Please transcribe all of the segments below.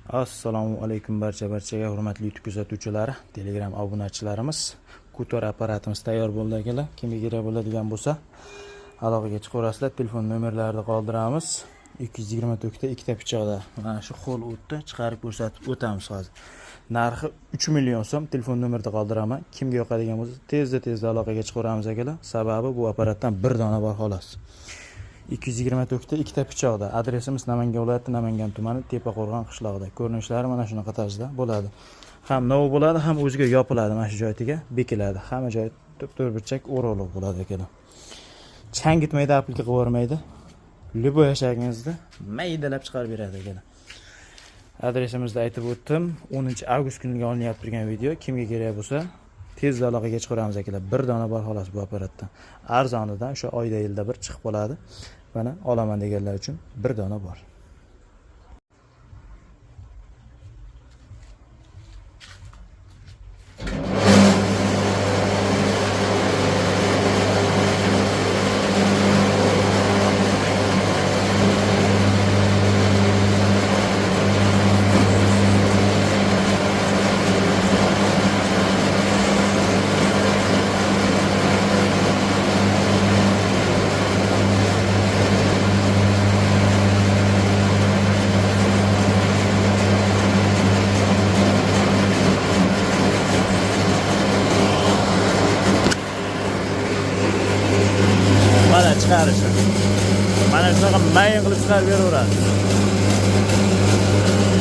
Assalomu alaykum barchaga hurmatli YouTube kuzatuvchilari, Telegram obunachilarimiz. Kutor apparatimiz tayyor bo'ldi akalar. Kimga kerak bo'ladigan bo'lsa, aloqaga chiqaverasizlar. Telefon nomerlarini qoldiramiz. 224 ta ikkita pichoqda. Mana shu qo'l o'tdi, chiqarib ko'rsatib o'tamiz hozir. Narxi 3 million so'm. Telefon nomerni qoldiraman. Kimga yoqadigan bo'lsa, tezda aloqaga chiqaveramiz akalar. Sababi bu apparatdan bir dona bor xolos. 224 ta ikkita pichoqda. Adresimiz Namangan viloyati, Namangan tumani, Tepaqo'rg'on qishlog'ida. Ko'rinishlari mana shunaqa tarzda bo'ladi. Ham nov bo'ladi, ham o'ziga yopiladi, mana shu joyiga bekiladi. Hamma joyi to'rtburchak o'roqliq bo'ladi akalar. Chang gitmaydi, aplika qilib yubormaydi. Libo yashagingizda maydalab chiqarib beradi akalar. Adresimizni aytib o'tdim. 10-avgust kuniga olinayotgan turgan video. Kimga kerak bo'lsa, tezda aloqaga chiqaramiz akalar. Bir dona bor xolos bu apparatdan. Arzonidan o'sha oyda yilda bir chiqib qoladi. Mana olaman deganlar uchun bir dona bor. Mana chiqarishi. Mana shunaqa mayin qilib chiqarib beraveradi.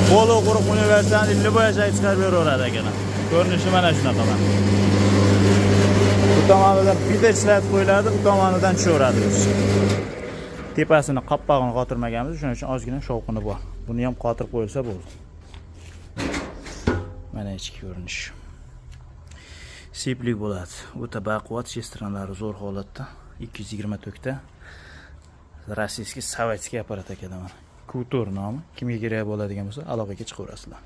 Polo quruq universitetdan Libo yashab chiqarib beraveradi akalar. Ko'rinishi mana shunaqa mana. Bu tomonidan bitta ishlatib qo'yiladi, bu tomonidan tushaveradi o'zi. Tepasini qappog'ini qotirmaganmiz, shuning uchun ozgina shovqini bor. Buni ham qotirib qo'yilsa bo'ldi. Mana ichki ko'rinish. Seplik bo'ladi. O'ta baquvvat, shestranlari zo'r holatda. 224 ta rossiyskiy sovetskiy apparat akalar. Kutor nomi. Kimga kerak bo'ladigan bo'lsa, aloqaga chiqaverasizlar.